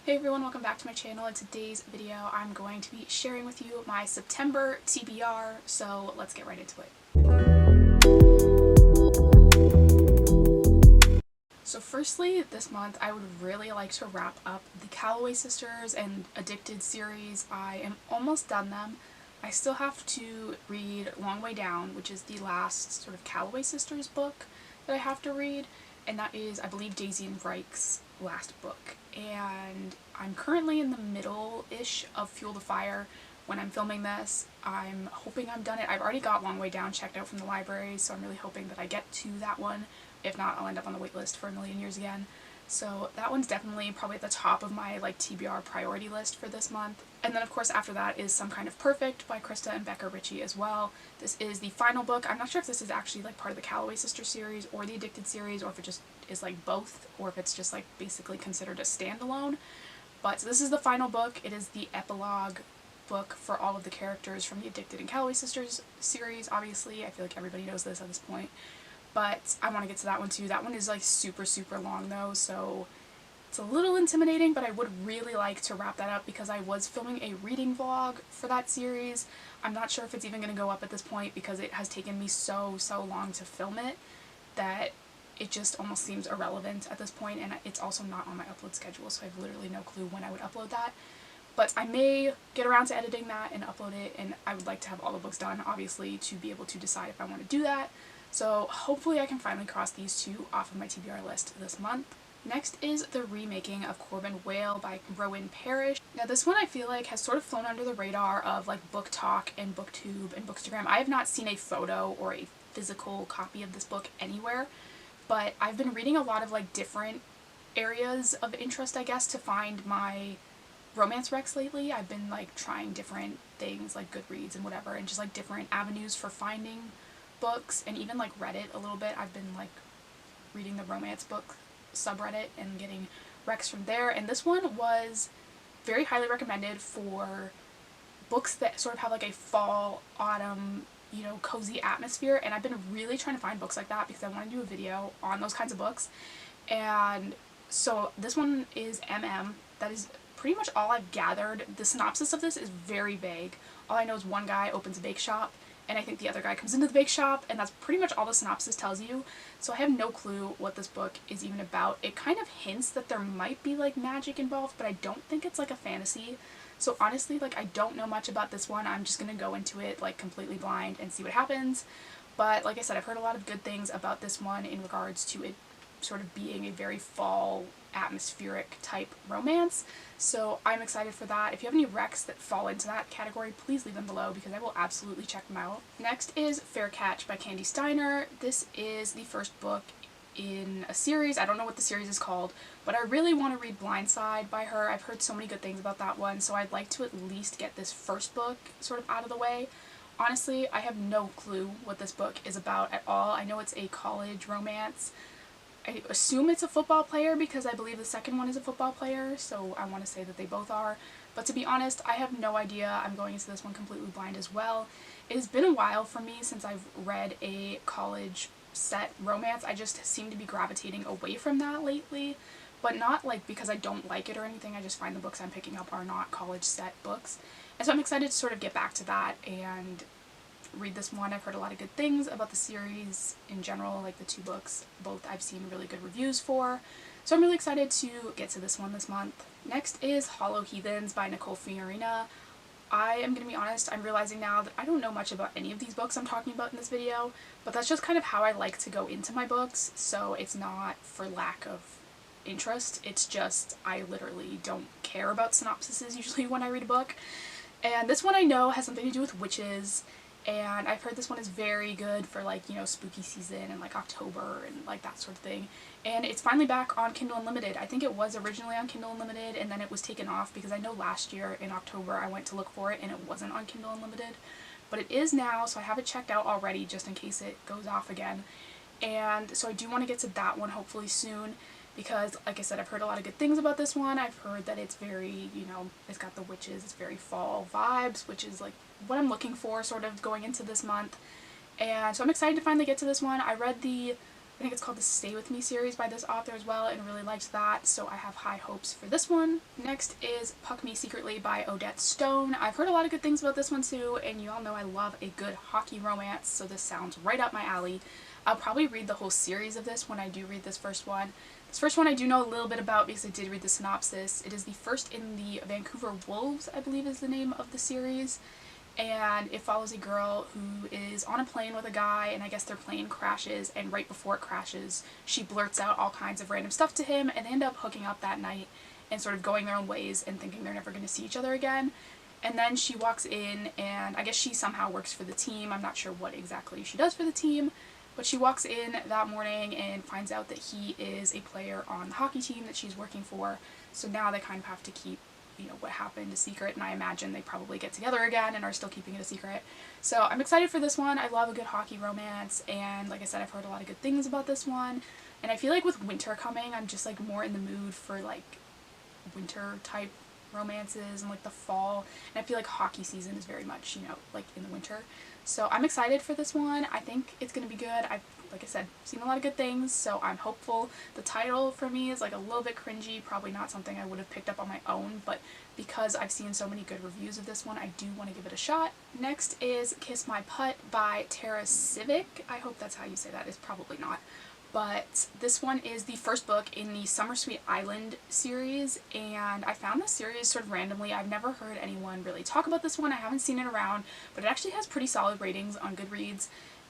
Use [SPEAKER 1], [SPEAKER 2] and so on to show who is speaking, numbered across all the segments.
[SPEAKER 1] Hey everyone, welcome back to my channel. In today's video, I'm going to be sharing with you my September TBR, so let's get right into it. So firstly, this month I would really like to wrap up the Calloway Sisters and Addicted series. I am almost done them. I still have to read Long Way Down, which is the last sort of Calloway Sisters book that I have to read, and that is, I believe, Daisy and Reich's last book. And I'm currently in the middle-ish of Fuel the Fire when I'm filming this. I'm hoping I'm done it. I've already got Long Way Down checked out from the library, so I'm really hoping that I get to that one. If not, I'll end up on the wait list for a million years again. So that one's definitely probably at the top of my TBR priority list for this month. And then of course after that is Some Kind of Perfect by Krista and Becca Ritchie as well. This is the final book. I'm not sure if this is actually part of the Calloway Sisters series or the Addicted series, or if it just is both, or if it's just basically considered a standalone. But so this is the final book. It is the epilogue book for all of the characters from the Addicted and Calloway Sisters series, obviously. I feel like everybody knows this at this point. But I want to get to that one too. That one is super long though, so it's a little intimidating, but I would really like to wrap that up because I was filming a reading vlog for that series. I'm not sure if it's even going to go up at this point because it has taken me so long to film it that it just almost seems irrelevant at this point, and it's also not on my upload schedule, so I have literally no clue when I would upload that. But I may get around to editing that and upload it, and I would like to have all the books done, obviously, to be able to decide if I want to do that. So hopefully I can finally cross these two off of my TBR list this month. Next is the Remaking of Corbin, Wale by Roan Parrish. Now this one I feel like has sort of flown under the radar of Book Talk and BookTube and Bookstagram. I have not seen a photo or a physical copy of this book anywhere, but I've been reading a lot of different areas of interest, I guess, to find my romance recs lately. I've been trying different things like Goodreads and whatever, and just different avenues for finding books, and even Reddit a little bit. I've been reading the romance book subreddit and getting recs from there, and this one was very highly recommended for books that sort of have a fall, autumn, cozy atmosphere, and I've been really trying to find books like that because I want to do a video on those kinds of books. And so this one is MM. That is pretty much all I've gathered. The synopsis of this is very vague. All I know is one guy opens a bake shop, and I think the other guy comes into the bake shop, and that's pretty much all the synopsis tells you. So I have no clue what this book is even about. It kind of hints that there might be magic involved, but I don't think it's a fantasy. So honestly, I don't know much about this one. I'm just gonna go into it completely blind and see what happens. But like I said, I've heard a lot of good things about this one in regards to it sort of being a very fall atmospheric type romance, so I'm excited for that. If you have any recs that fall into that category, please leave them below because I will absolutely check them out. Next is Fair Catch by Kandi Steiner. This is the first book in a series. I don't know what the series is called, but I really want to read Blindside by her. I've heard so many good things about that one, so I'd like to at least get this first book sort of out of the way. Honestly, I have no clue what this book is about at all. I know it's a college romance. I assume it's a football player because I believe the second one is a football player, so I want to say that they both are. But to be honest, I have no idea. I'm going into this one completely blind as well. It has been a while for me since I've read a college set romance. I just seem to be gravitating away from that lately, but not because I don't like it or anything. I just find the books I'm picking up are not college set books. And so I'm excited to sort of get back to that and read this one. I've heard a lot of good things about the series in general, the two books, both I've seen really good reviews for, so I'm really excited to get to this one this month. Next is Hollow Heathens by Nicole Fiorina. I am going to be honest, I'm realizing now that I don't know much about any of these books I'm talking about in this video, but that's just kind of how I like to go into my books, so it's not for lack of interest, it's just I literally don't care about synopsises usually when I read a book. And this one I know has something to do with witches, and I've heard this one is very good for spooky season and October and that sort of thing. And it's finally back on Kindle Unlimited. I think it was originally on Kindle Unlimited and then it was taken off because I know last year in October I went to look for it and it wasn't on Kindle Unlimited. But it is now, so I have it checked out already just in case it goes off again. And so I do want to get to that one hopefully soon because, like I said, I've heard a lot of good things about this one. I've heard that it's very, it's got the witches, it's very fall vibes, which is what I'm looking for sort of going into this month. And so I'm excited to finally get to this one. I read the I think it's called the Stay With Me series by this author as well, and really liked that, so I have high hopes for this one. Next is Puck Me Secretly by Odette Stone. I've heard a lot of good things about this one too, and you all know I love a good hockey romance, so this sounds right up my alley. I'll probably read the whole series of this when I do read this first one. This first one I do know a little bit about because I did read the synopsis. It is the first in the Vancouver Wolves, I believe is the name of the series. And it follows a girl who is on a plane with a guy, and I guess their plane crashes, and right before it crashes she blurts out all kinds of random stuff to him, and they end up hooking up that night and sort of going their own ways and thinking they're never going to see each other again. And then she walks in, and I guess she somehow works for the team. I'm not sure what exactly she does for the team, but she walks in that morning and finds out that he is a player on the hockey team that she's working for. So now they kind of have to keep, you know, what happened a secret, and I imagine they probably get together again and are still keeping it a secret. So I'm excited for this one. I love a good hockey romance, and like I said, I've heard a lot of good things about this one. And I feel like with winter coming, I'm just like more in the mood for like winter type romances and like the fall, and I feel like hockey season is very much, you know, like in the winter. So I'm excited for this one. I think it's gonna be good. I've, like I said, seen a lot of good things, so I'm hopeful. The title for me is like a little bit cringy, probably not something I would have picked up on my own, but because I've seen so many good reviews of this one, I do want to give it a shot. Next is Kiss My Putt by Tara Sivec. I hope that's how you say that. It's probably not. But this one is the first book in the Summer Sweet Island series, and I found this series sort of randomly. I've never heard anyone really talk about this one. I haven't seen it around, but it actually has pretty solid ratings on Goodreads,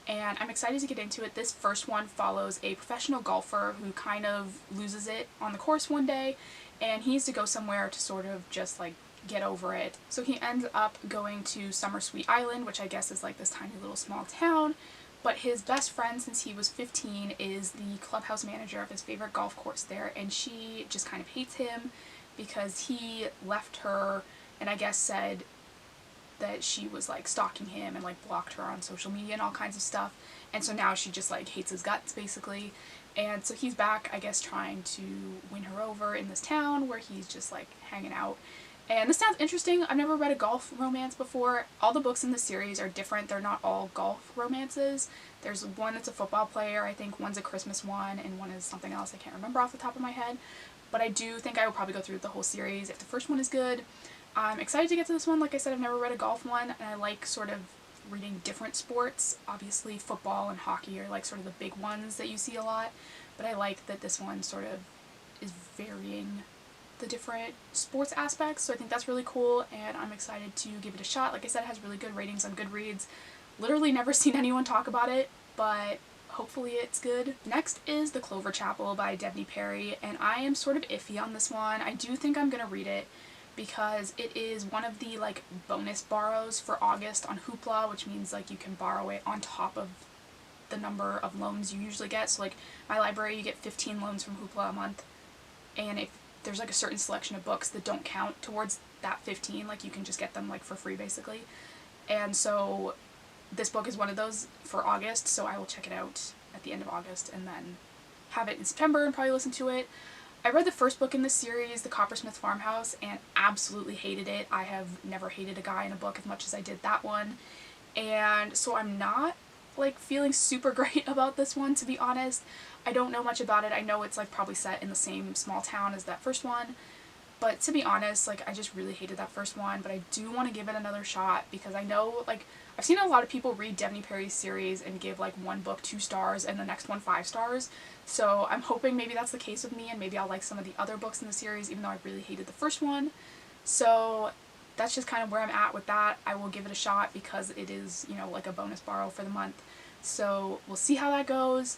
[SPEAKER 1] and I'm excited to get into it. This first one follows a professional golfer who kind of loses it on the course one day, and he needs to go somewhere to sort of just like get over it. So he ends up going to Summer Sweet Island, which I guess is like this tiny little small town. But his best friend since he was 15 is the clubhouse manager of his favorite golf course there, and she just kind of hates him because he left her and I guess said that she was like stalking him and like blocked her on social media and all kinds of stuff. And so now she just like hates his guts basically. And so he's back, I guess, trying to win her over in this town where he's just like hanging out. And this sounds interesting. I've never read a golf romance before. All the books in the series are different. They're not all golf romances. There's one that's a football player, I think one's a Christmas one, and one is something else I can't remember off the top of my head. But I do think I will probably go through the whole series if the first one is good. I'm excited to get to this one. Like I said, I've never read a golf one, and I like sort of reading different sports. Obviously football and hockey are like sort of the big ones that you see a lot, but I like that this one sort of is varying the different sports aspects, so I think that's really cool, and I'm excited to give it a shot. Like I said, it has really good ratings on Goodreads. Literally never seen anyone talk about it, but hopefully it's good. Next is The Clover Chapel by Devney Perry, and I am sort of iffy on this one. I do think I'm gonna read it because it is one of the like bonus borrows for August on Hoopla, which means like you can borrow it on top of the number of loans you usually get. So like my library, you get 15 loans from Hoopla a month, and if there's like a certain selection of books that don't count towards that 15, like you can just get them like for free basically. And so this book is one of those for August, so I will check it out at the end of August and then have it in September and probably listen to it. I read the first book in this series, The Coppersmith Farmhouse, and absolutely hated it. I have never hated a guy in a book as much as I did that one, and so I'm not like feeling super great about this one, to be honest. I don't know much about it. I know it's like probably set in the same small town as that first one, but to be honest, like I just really hated that first one, but I do want to give it another shot because I know like I've seen a lot of people read Devney Perry's series and give like one book 2 stars and the next one 5 stars, so I'm hoping maybe that's the case with me and maybe I'll like some of the other books in the series even though I really hated the first one. So that's just kind of where I'm at with that. I will give it a shot because it is, you know, like a bonus borrow for the month. So we'll see how that goes.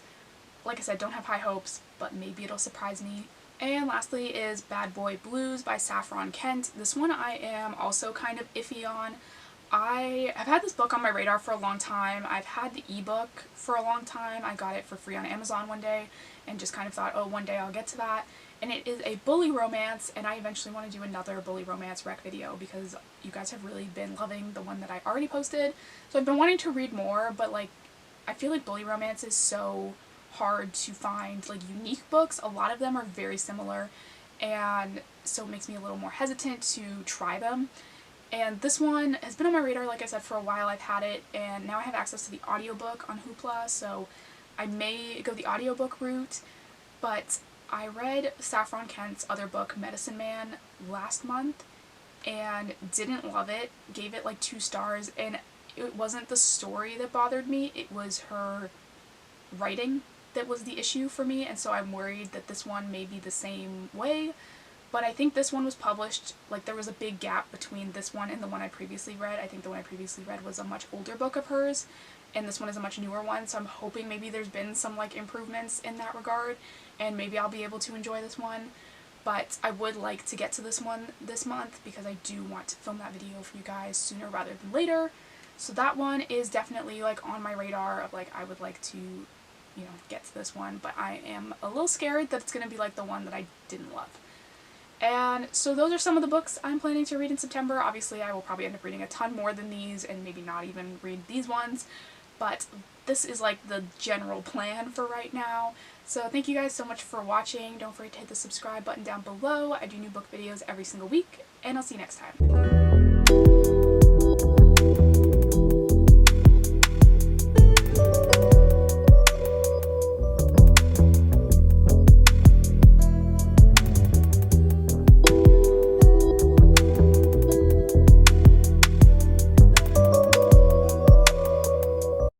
[SPEAKER 1] Like I said, don't have high hopes, but maybe it'll surprise me. And lastly is Bad Boy Blues by Saffron Kent. This one I am also kind of iffy on. I have had this book on my radar for a long time. I've had the ebook for a long time. I got it for free on Amazon one day and just kind of thought, oh, one day I'll get to that. And it is a bully romance, and I eventually want to do another bully romance rec video because you guys have really been loving the one that I already posted. So I've been wanting to read more, but like I feel like bully romance is so hard to find like unique books. A lot of them are very similar, and so it makes me a little more hesitant to try them. And this one has been on my radar, like I said, for a while. I've had it, and now I have access to the audiobook on Hoopla, so I may go the audiobook route, but I read Saffron Kent's other book, Medicine Man, last month and didn't love it, gave it like 2 stars, and it wasn't the story that bothered me, it was her writing that was the issue for me, and so I'm worried that this one may be the same way. But I think this one was published, like there was a big gap between this one and the one I previously read. I think the one I previously read was a much older book of hers, and this one is a much newer one, so I'm hoping maybe there's been some like improvements in that regard, and maybe I'll be able to enjoy this one. But I would like to get to this one this month because I do want to film that video for you guys sooner rather than later. So that one is definitely like on my radar of like I would like to, you know, get to this one, but I am a little scared that it's going to be like the one that I didn't love. And so those are some of the books I'm planning to read in September. Obviously I will probably end up reading a ton more than these and maybe not even read these ones, but this is like the general plan for right now. So thank you guys so much for watching. Don't forget to hit the subscribe button down below. I do new book videos every single week, and I'll see you next time.